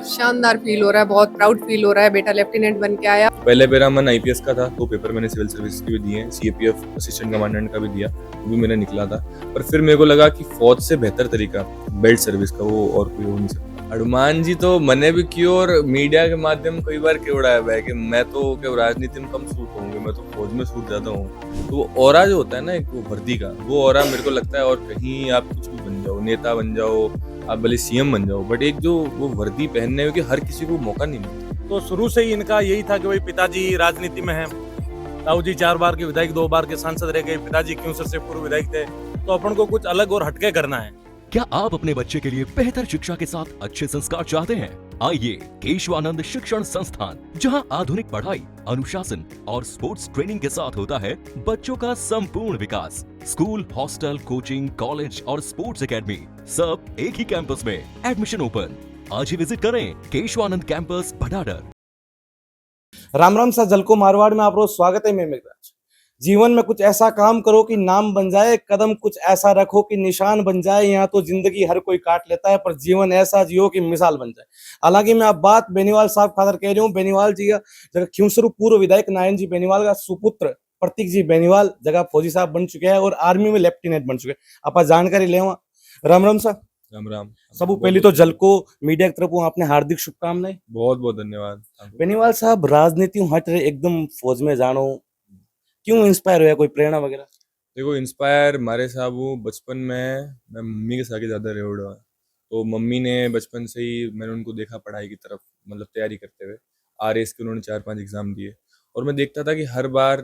शानदार फील हो रहा है, बहुत प्राउड फील हो रहा है। बेटा लेफ्टिनेंट बन के आया। पहले मेरा मन आईपीएस का था, 2 पेपर मैंने सिविल सर्विस के भी दिए हैं, सीएपीएफ असिस्टेंट कमांडेंट का भी दिया, वो भी मेरा निकला था। पर फिर मेरे को लगा कि फौज से बेहतर तरीका बेल्ट सर्विस का वो और कोई हो नहीं सकता। हनुमान जी तो मैंने भी किया और मीडिया के माध्यम कई बार क्यों उड़ाया है कि मैं तो क्या राजनीति में कम सूट होंगे, मैं तो फौज में सूट ज्यादा हूँ। तो वो ऑरा जो होता है ना एक वो वर्दी का, वो ऑरा मेरे को लगता है और कहीं आप कुछ भी बन जाओ, नेता बन जाओ, आप भले सीएम बन जाओ, बट एक जो वो वर्दी पहनने की हर किसी को मौका नहीं मिलता। तो शुरू से ही इनका यही था कि भाई पिताजी राजनीति में हैं, ताऊ जी 4 बार के विधायक 2 बार के सांसद रह गए, पिताजी क्योंसर से पूर्व विधायक थे, तो अपन को कुछ अलग और हटके करना है। क्या आप अपने बच्चे के लिए बेहतर शिक्षा के साथ अच्छे संस्कार चाहते हैं? आइए केशवानंद शिक्षण संस्थान, जहां आधुनिक पढ़ाई, अनुशासन और स्पोर्ट्स ट्रेनिंग के साथ होता है बच्चों का संपूर्ण विकास। स्कूल, हॉस्टल, कोचिंग, कॉलेज और स्पोर्ट्स एकेडमी सब एक ही कैंपस में। Admission open. आज ही विजिट करें केशवानंद कैंपस भटाडर। राम राम सा जल को मारवाड़ में आप रोज स्वागत है। मैं मेघराज। जीवन में कुछ ऐसा काम करो कि नाम बन जाए, कदम कुछ ऐसा रखो कि निशान बन जाए। यहाँ तो जिंदगी हर कोई काट लेता है, पर जीवन ऐसा जियो कि मिसाल बन जाए। हालांकि मैं अब बात बेनीवाल साहब खातर कह रही हूँ। बेनीवाल जी का जगह खिंवसरू पूर्व विधायक नारायण जी बेनीवाल का सुपुत्र प्रतीक जी बेनीवाल जगह फौजी साहब बन चुके हैं और आर्मी में लेफ्टिनेंट बन चुके हैं। आप जानकारी ले राम राम साहब। राम राम। सब पहले तो जल को मीडिया की तरफ आपने हार्दिक शुभकामनाएं। बहुत बहुत धन्यवाद। बेनीवाल साहब राजनीति हट रहे एकदम फौज में जानो, क्यों इंस्पायर हुआ? कोई प्रेरणा वगैरह? देखो इंस्पायर हमारे साहब वो बचपन में मैं मम्मी के साथ ज्यादा रह हुआ, तो मम्मी ने बचपन से ही मैंने उनको देखा पढ़ाई की तरफ, मतलब तैयारी करते हुए। आरएएस के उन्होंने 4-5 एग्जाम दिए और मैं देखता था कि हर बार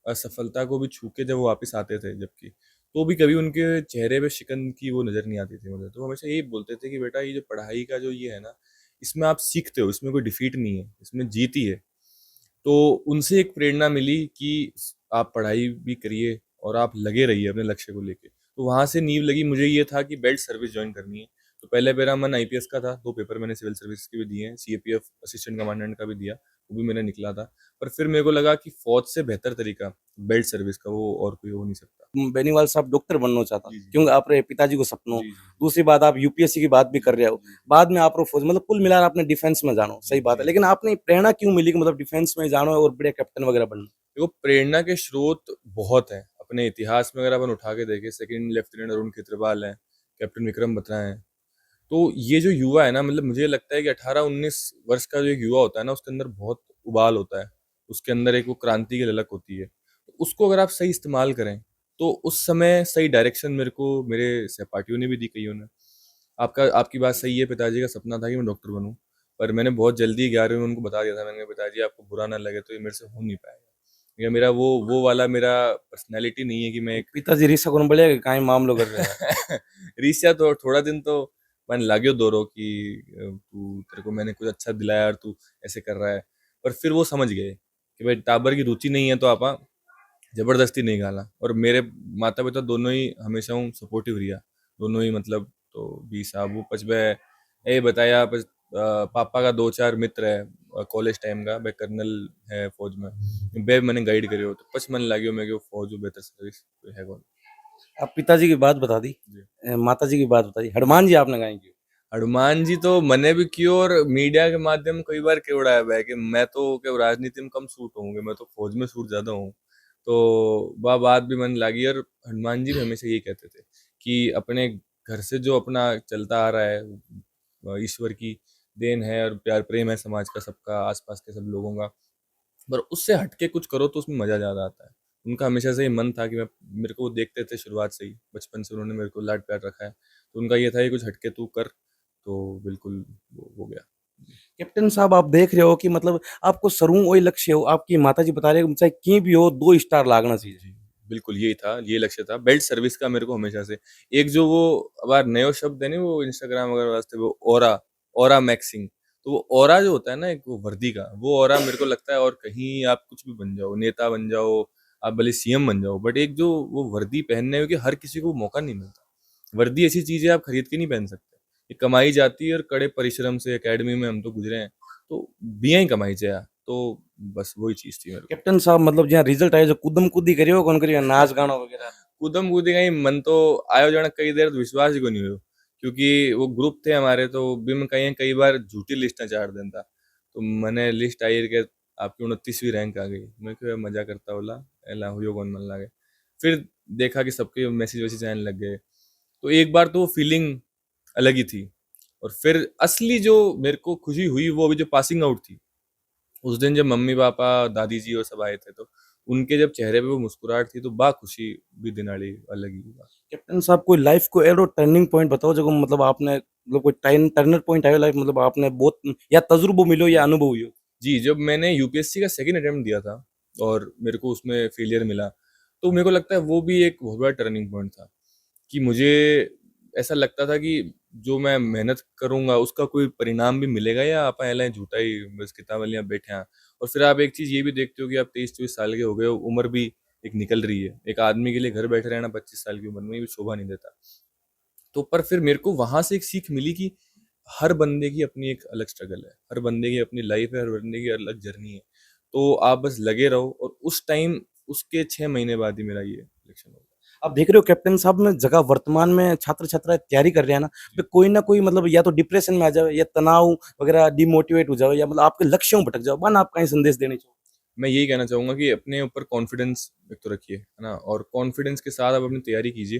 असफलता को भी छू के जब वो वापस आते थे, जबकि तो भी कभी उनके चेहरे पे शिकन की वो नजर नहीं आती थी मुझे। तो हमेशा यही बोलते थे कि बेटा ये जो पढ़ाई का जो ये है ना, इसमें आप सीखते हो, इसमें कोई डिफीट नहीं है, इसमें जीत ही है। तो उनसे एक प्रेरणा मिली कि आप पढ़ाई भी करिए और आप लगे रहिए अपने लक्ष्य को लेके। तो वहाँ से नींव लगी मुझे ये था कि बेल्ट सर्विस ज्वाइन करनी है। तो पहले मेरा मन आईपीएस का था, 2 पेपर मैंने सिविल सर्विस के भी दिए हैं, सीएपीएफ असिस्टेंट कमांडेंट का भी दिया, वो भी मेरा निकला था। पर फिर मेरे को लगा कि फौज से बेहतर तरीका बेल्ट सर्विस का वो और कोई हो नहीं सकता। बेनीवाल साहब डॉक्टर बनना चाहता, जी, जी। क्योंकि आपने पिताजी को सपनों। जी, जी। दूसरी बात आप यूपीएससी की बात भी कर रहे हो, बाद में आप फौज मतलब कुल मिलाकर आपने डिफेंस में जानो, सही बात है। लेकिन आपने प्रेरणा क्यों मिली कि मतलब डिफेंस में जानो और बड़े कैप्टन वगैरह बनना? देखो प्रेरणा के स्रोत बहुत हैं अपने इतिहास में। अगर अपन उठा के देखें, सेकंड लेफ्टिनेंट अरुण खेत्रपाल हैं, कैप्टन विक्रम बत्रा हैं। तो ये जो युवा है ना, मतलब मुझे लगता है कि 18-19 वर्ष का जो एक युवा होता है ना, उसके अंदर बहुत उबाल होता है, उसके अंदर एक वो क्रांति की ललक होती है। तो उसको अगर आप सही इस्तेमाल करें तो उस समय सही डायरेक्शन मेरे को मेरे सहपाठियों ने भी दी, कईयों ने। आपकी बात सही है, पिताजी का सपना था कि मैं डॉक्टर बनूं, पर मैंने बहुत जल्दी 11वीं में उनको बता दिया था। मैंने कहा पिताजी आपको बुरा ना लगे तो ये मेरे से हो नहीं पाएगा। ये मेरा वो वाला मेरा पर्सनैलिटी नहीं है कि मैं एक पिताजी रीसा को बढ़िया काई मामलो कर रहे हैं। रीसिया तो थोड़ा दिन तो मन लाग्यो दोरो कि तू तेरे को मैंने कुछ अच्छा दिलाया और तू ऐसे कर रहा है। पर फिर वो समझ गए कि भाई टाबर की रुचि नहीं है तो आपा जबरदस्ती नहीं गाला। और मेरे माता पिता दोनों ही हमेशा हूँ सपोर्टिव रिया, दोनों ही मतलब। तो भी साहब वो पच बे ए बताया पच पापा का 2-4 मित्र है कॉलेज टाइम का, बे कर्नल है फौज में, बे मैंने गाइड करियो तो पच मन लाग्यो मैं कि फौज बेहतर सर्विस है कौन। आप पिताजी की बात बता दी, माता जी की बात बता दी, हनुमान जी आपने गाय की? हनुमान जी तो मैंने भी किया और मीडिया के माध्यम कई बार क्यों उड़ाया है कि मैं तो क्या राजनीति में कम सूट होंगे, मैं तो फौज में सूट ज्यादा हूँ। तो वह बात भी मन लगी। और हनुमान जी भी हमेशा यही कहते थे कि अपने घर से जो अपना चलता आ रहा है ईश्वर की देन है और प्यार प्रेम है समाज का, सबका, आसपास के सब लोगों का, पर उससे हटके कुछ करो तो उसमें मजा ज्यादा आता है। उनका हमेशा से ही मन था कि मैं, मेरे को वो देखते थे शुरुआत से ही, बचपन से उन्होंने मेरे को लाड प्यार रखा है। तो उनका ये था कि कुछ हटके तू कर, तो बिल्कुल वो हो गया। कैप्टन साहब आप देख रहे हो कि मतलब आपको सरू वही लक्ष्य हो, आपकी माता जी बता रहे हो चाहे कहीं भी हो 2 स्टार लागना चाहिए। जी, बिल्कुल यही था, ये लक्ष्य था बेल्ट सर्विस का मेरे को हमेशा से। एक जो वो अब नयो शब्द है ना वो इंस्टाग्राम वगैरह वास्ते, वो ऑरा, ऑरा मैक्सिंग। तो वो ऑरा जो होता है ना एक वो वर्दी का, वो ऑरा मेरे को लगता है, और कहीं आप कुछ भी बन जाओ, नेता बन जाओ, आप भले सीएम बन जाओ, बट एक जो वो वर्दी पहनने की हर किसी को मौका नहीं मिलता। वर्दी ऐसी चीज है आप खरीद के नहीं पहन सकते, ये कमाई जाती है और कड़े परिश्रम से। एकेडमी में हम तो गुजरे हैं, तो बिया ही कमाई जाए। तो बस वही चीज थी मेरे को। कैप्टन साहब मतलब जहाँ रिजल्ट आयो जो कूदम कूदी करियो कौन करियो नाच गाना वगैरह? कूदम कूदी का ही मन तो आयो जाना कई देर तो विश्वास ही को नहीं हुयो क्योंकि वो ग्रुप थे हमारे, तो भी मैं कई बार झूठी लिस्ट चाढ़ देता। तो मैंने लिस्ट आई कि आपकी 29वीं रैंक आ गई। मैं क्यों मजा करता बोला एला हुयो कौन मन लागे। फिर देखा कि सबके मैसेज वैसेज आने लग गए, तो एक बार तो वो फीलिंग अलग ही थी। और फिर असली जो मेरे को खुशी हुई वो अभी जो पासिंग आउट थी, उस दिन जब मम्मी पापा दादी जी और सब आए थे, तो उनके जब चेहरे पे वो मुस्कुराहट थी, तो बा खुशी भी दिनाड़ी अलग ही बा। कैप्टन साहब कोई लाइफ को एरो टर्निंग पॉइंट बताओ जो मतलब आपने मतलब कोई टर्नर पॉइंट आयो लाइफ मतलब आपने बहुत या तजुर्बो मिलो या अनुभव हुई हो। जी, जब मैंने यूपीएससी का सेकंड अटेम्प्ट दिया था और मेरे को उसमें फेलियर मिला, तो मेरे को लगता है वो भी एक बहुत बड़ा टर्निंग पॉइंट था कि मुझे ऐसा लगता था कि जो मैं मेहनत करूँगा उसका कोई परिणाम भी मिलेगा या आप ऐलें झूठा ही बस किताब वालियाँ बैठे हैं। और फिर आप एक चीज़ ये भी देखते हो कि आप 23-24 साल के हो गए हो, उम्र भी एक निकल रही है। एक आदमी के लिए घर बैठे रहना 25 साल की उम्र में ये भी शोभा नहीं देता। तो पर फिर मेरे को वहाँ से एक सीख मिली कि हर बंदे की अपनी एक अलग स्ट्रगल है, हर बंदे की अपनी लाइफ है, हर बंदे की अलग जर्नी है। तो आप बस लगे रहो और उस टाइम उसके 6 महीने बाद ही मेरा ये इलेक्शन हो गया। आप देख रहे हो कैप्टन साहब में जगह वर्तमान में छात्र छात्राएं तैयारी कर रहे हैं ना, तो कोई ना कोई मतलब या तो डिप्रेशन में आ जाए या तनाव वगैरह डिमोटिवेट हो जाओ या मतलब आपके लक्ष्यों में भटक जाओ, बन आप कहीं संदेश देने चाहो। मैं यही कहना चाहूँगा कि अपने ऊपर कॉन्फिडेंस एक तो रखिए, है ना? और कॉन्फिडेंस के साथ आप अपनी तैयारी कीजिए,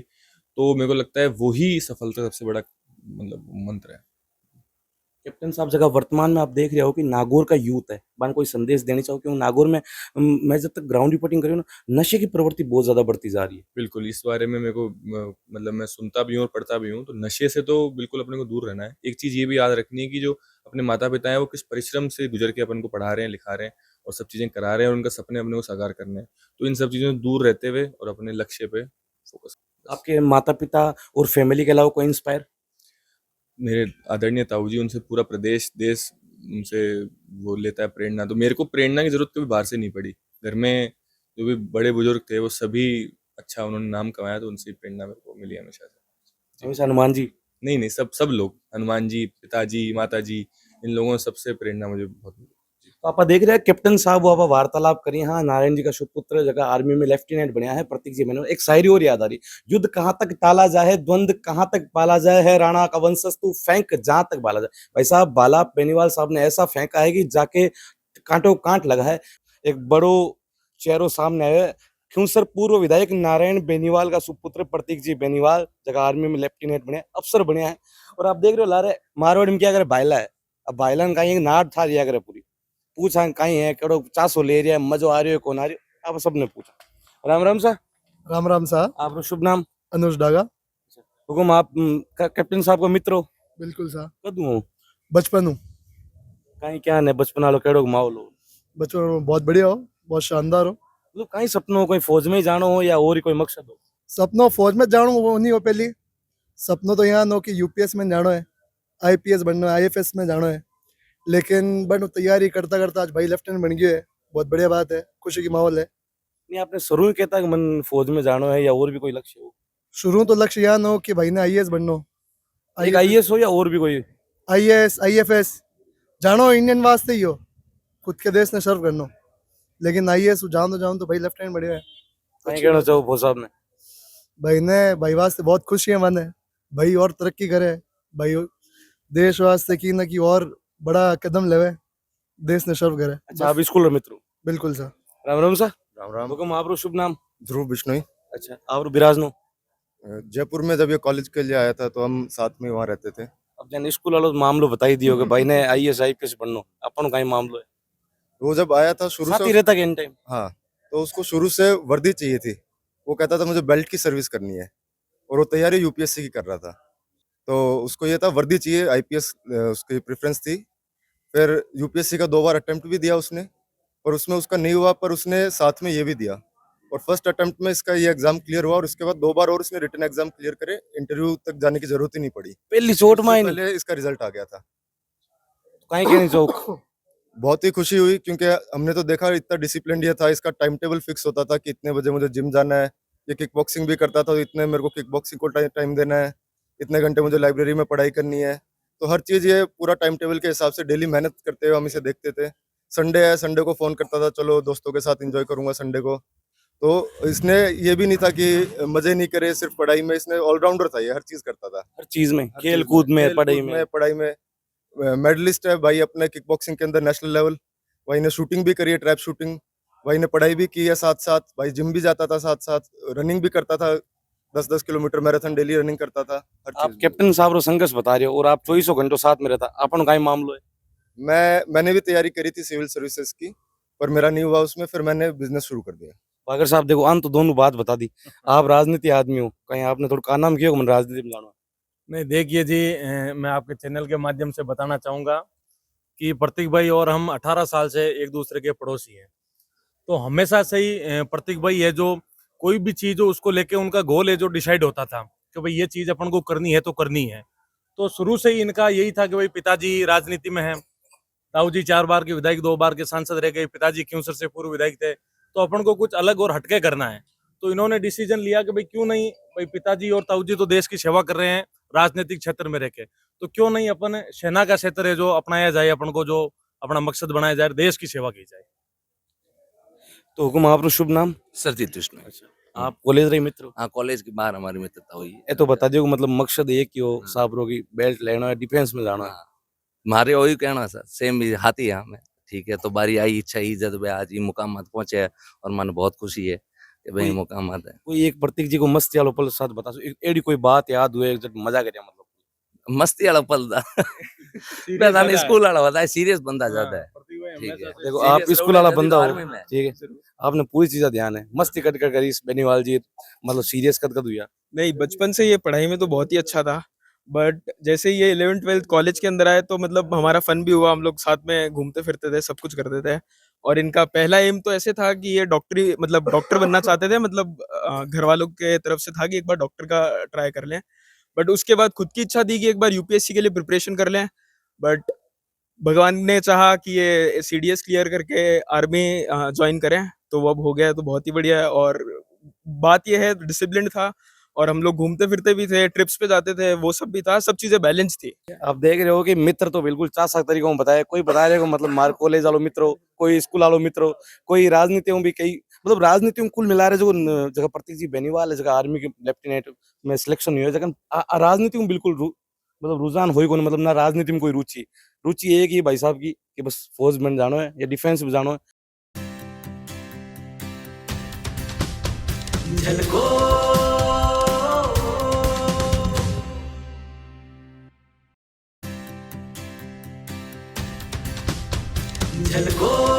तो मेरे को लगता है वही सफलता का सबसे बड़ा मतलब मंत्र है। कैप्टन साहब जगह वर्तमान में आप देख रहे हो कि नागौर का यूथ है, बन कोई संदेश देने चाहो क्यों नागौर में मैं जब तक ग्राउंड रिपोर्टिंग कर रही हूँ ना, नशे की प्रवृत्ति बहुत ज्यादा बढ़ती जा रही है। बिल्कुल, इस बारे में मेरे को मतलब मैं सुनता भी हूँ और पढ़ता भी हूँ, तो नशे से तो बिल्कुल अपने को दूर रहना है। एक चीज़ ये भी याद रखनी है कि जो अपने माता-पिता हैं, वो किस परिश्रम से गुज़र के अपन को पढ़ा रहे हैं, लिखा रहे हैं और सब चीज़ें करा रहे हैं और उनका सपने अपने को साकार करने हैं। तो इन सब चीज़ों से दूर रहते हुए और अपने लक्ष्य पे फोकस बस। आपके माता पिता और फैमिली के अलावा कोई इंस्पायर। मेरे आदरणीय ताऊ जी, उनसे पूरा प्रदेश, देश उनसे वो लेता है प्रेरणा। तो मेरे को प्रेरणा की ज़रूरत कभी बाहर से नहीं पड़ी। घर में जो भी बड़े-बुज़ुर्ग थे, वो सभी अच्छा उन्होंने नाम कमाया, तो उनसे ही प्रेरणा मेरे को मिली हमेशा से। हमेशा हनुमान जी। नहीं, सब सब लोग, हनुमान जी, पिताजी, माताजी, इन लोगों से सबसे प्रेरणा मुझे बहुत मिली। तो आप देख रहे हैं कैप्टन साहब वो आप वार्तालाप करी हाँ नारायण जी का सुपुत्र जगह आर्मी में लेफ्टिनेंट बनया है प्रतीक जी मैंने एक शायरी और याद आ रही युद्ध कहाँ तक टाला जाए द्वंद कहाँ तक पाला जाए है राणा का वंशज तू फेंक जहां तक बाला जाए। भाई साहब बाला बेनीवाल साहब ने ऐसा फेंका है कि जाके कांटों कांट लगा है। एक बड़ो चेहरो सामने आया है। क्यूंसर पूर्व विधायक नारायण बेनीवाल का सुपुत्र प्रतीक जी बेनीवाल जगह आर्मी में लेफ्टिनेंट बने अफसर बने हैं। और आप देख रहे हो लारे मारवाड़ में क्या करे बाइला है अब बाइला का एक नाट था दिया करे पूरी पूछा कहीं है कड़ो चासो ले रहा है मजो आ रही है कौन आ रही है आप सबने पूछा। राम राम साहब। राम राम साहब। आपका शुभ नाम। अनुज डागा। हुकुम आप कैप्टन साहब का मित्र हो। बिल्कुल साहब। कदू हो बचपन हूँ। कहीं क्या ने बचपन वालों केड़ो माहौल हो। बचपन में बहुत बढ़िया हो बहुत शानदार हो। मतलब कहीं सपनों कोई फौज में ही जानो हो या और ही कोई मकसद हो। सपनों फौज में जानो वो नहीं हो पहली सपनों तो यहाँ नो कि यूपीएस में जानो है आईपीएस बनना है आईएफएस में जानो है लेकिन बन तैयारी करता करता आज भाई लेफ्टिनेंट बन गए है बहुत बढ़िया बात है खुशी की माहौल है। नहीं आपने शुरू ही कहता कि मन फौज में जानो है या और भी कोई लक्ष्य हो। शुरू तो लक्ष्य यहाँ हो कि भाई ने आईएएस बननो एक आईएएस हो या और भी कोई। आईएएस आईएफएस जानो इंडियन वास्ते ही हो खुद के देश ने सर्व करनो लेकिन आईएएस जाऊँ तो भाई लेफ्टिनेंट बढ़िया है। कहीं कहना चाहो फौज साहब ने। भाई वास्ते बहुत खुशी है मन है भाई और तरक्की करे भाई देश वास्ते की ना की और बड़ा कदम लेवे देश ने सर्व करे। अच्छा आप स्कूल में मित्र हो। बिल्कुल सर। राम राम सर। राम राम। हुकुम आपरो शुभ नाम। ध्रुव बिश्नोई। अच्छा आपरो बिराजनो। जयपुर में जब ये कॉलेज के लिए आया था तो हम साथ में वहाँ रहते थे। अब जन स्कूल वालों मामलो बता ही दियो कि भाई ने आईएएस आईपीएस बननो अपन कहीं मामलो है। वो जब आया था शुरू साथ ही से रहता कि इन टाइम। हाँ तो उसको शुरू से वर्दी चाहिए थी। वो कहता था मुझे बेल्ट की सर्विस करनी है और वो तैयारी यूपीएससी की कर रहा था तो उसको ये था वर्दी चाहिए आईपीएस उसकी प्रेफरेंस थी। फिर यूपीएससी का 2 बार अटेम्प्ट भी दिया उसने और उसमें उसका नहीं हुआ पर उसने साथ में ये भी दिया और फर्स्ट अटेम्प्ट में इसका ये एग्जाम क्लियर हुआ और उसके बाद 2 बार और उसने रिटन एग्जाम क्लियर करे इंटरव्यू तक जाने की जरूरत ही नहीं पड़ी। पहली चोट उससे में पहले इसका रिजल्ट आ गया था। कहीं कहनी चौक। बहुत ही खुशी हुई क्योंकि हमने तो देखा इतना डिसिप्लिन ये था इसका टाइम टेबल फिक्स होता था कि इतने बजे मुझे जिम जाना है। ये किक बॉक्सिंग भी करता था तो इतने मेरे को किक बॉक्सिंग को टाइम देना है इतने घंटे मुझे लाइब्रेरी में पढ़ाई करनी है। तो हर चीज़ ये पूरा टाइम टेबल के हिसाब से डेली मेहनत करते हुए हम इसे देखते थे। संडे है संडे को फ़ोन करता था चलो दोस्तों के साथ एंजॉय करूंगा संडे को तो इसने ये भी नहीं था कि मजे नहीं करे सिर्फ पढ़ाई में, इसने ऑलराउंडर था, ये हर चीज करता था। हर चीज में, हर खेल चीज कूद में, खेल-कूद पढ़ाई में मेडलिस्ट है भाई अपने किक बॉक्सिंग के अंदर नेशनल लेवल। भाई ने शूटिंग भी करी है, ट्रैप शूटिंग। भाई ने पढ़ाई भी की है साथ साथ। भाई जिम भी जाता था साथ साथ, रनिंग भी करता था, 10-10 किलोमीटर मैराथन डेली रनिंग करता था। हर आप चीज कैप्टन साहब रो संघर्ष बता रहे हो और आप 24 घंटों साथ में रहता, अपन का ही मामलो है। मैंने भी तैयारी करी थी सिविल सर्विसेज की, पर मेरा नहीं हुआ उसमें, फिर मैंने बिजनेस शुरू कर दिया। बागर साहब देखो, अंत तो दोनों बात बता दी। आप राजनीति आदमी हो, कहीं आपने थोड़ा का नाम किया हो राजनीति में जाना? नहीं देखिए जी, मैं आपके चैनल के माध्यम से बताना चाहूँगा कि प्रतीक भाई और हम 18 साल से एक दूसरे के पड़ोसी हैं। तो हमेशा से ही प्रतीक भाई है जो कोई भी चीज़ हो उसको लेके उनका गोल है जो डिसाइड होता था कि भाई ये चीज़ अपन को करनी है तो करनी है। तो शुरू से ही इनका यही था कि भाई पिताजी राजनीति में हैं, ताऊ जी 4 बार के विधायक, 2 बार के सांसद रह गए, पिताजी क्यूंसर से पूर्व विधायक थे, तो अपन को कुछ अलग और हटके करना है। तो इन्होंने डिसीजन लिया कि भाई क्यों नहीं, भाई पिताजी और ताऊ जी तो देश की सेवा कर रहे हैं राजनीतिक क्षेत्र में रह के, तो क्यों नहीं अपन सेना का क्षेत्र है जो अपनाया जाए, अपन को जो अपना मकसद बनाया जाए, देश की सेवा की जाए। तो हुकुम आपरो शुभ नाम? सरजीत विष्णु। आप कॉलेज रही मित्र हो? हाँ, कॉलेज के बाहर हमारी मित्रता हुई है। ये तो बता दियो मतलब मकसद एक ही हो, साहब रो की बेल्ट लेना है, डिफेंस में जाना है। हाँ, हमारे वही कहना सर, सेम भी हाथी है हमें। ठीक है, तो बारी आई, इच्छा ही जब आज ये मुकाम पहुंचे है और मन बहुत खुशी है कि भाई कोई- मुकाम है। कोई एक प्रतीक जी को मस्ती वालो पल साथ बता सो, एडी कोई बात याद हुए जब मजा करया मतलब? मस्ती वाला पल था। पता नहीं, स्कूल वाला होता है, सीरियस बंदा ज्यादा है। ठीक है, देखो आप स्कूल वाला बंदा हो, आर्मी में। ठीक है, आपने पूरी चीजें ध्यान है, मस्ती कट कर करी बेनीवाल जी, मतलब सीरियस कद हुआ? नहीं, बचपन से ये पढ़ाई में तो बहुत ही अच्छा था, बट जैसे ही ये 11th-12th कॉलेज के अंदर आए तो मतलब हमारा फन भी हुआ, हम लोग साथ में घूमते फिरते थे, सब कुछ करते थे। और इनका पहला एम तो ऐसे था कि ये डॉक्टरी मतलब डॉक्टर बनना चाहते थे, मतलब घर वालों के तरफ से था कि एक बार डॉक्टर का ट्राई कर लें। बट उसके बाद खुद की इच्छा थी कि एक बार यूपीएससी के लिए प्रिपरेशन कर लें, बट भगवान ने चाहा कि ये सीडीएस क्लियर करके आर्मी ज्वाइन करें, तो वो अब हो गया, तो बहुत ही बढ़िया है। और बात ये है, डिसिप्लिन था और हम लोग घूमते फिरते भी थे, ट्रिप्स पे जाते थे, वो सब भी था, सब चीजें बैलेंस थी। आप देख रहे हो कि मित्र तो बिल्कुल चार तरीकों में बताया, कोई बता रहे हो मतलब मार कॉलेज वालों मित्र हो, कोई स्कूल वालों मित्र हो, कोई राजनीति में भी कई मतलब राजनीति में कुल मिला रहे जो जगह प्रतीक जी बेनीवाल है, जगह आर्मी के लेफ्टिनेंट में सिलेक्शन हुई है, जगह राजनीति में बिल्कुल मतलब रुझान हो ही कौन, मतलब ना राजनीति में कोई रुचि रुचि एक ही भाई साहब की कि बस फौज बन जानो है या डिफेंस में जानो है। झलको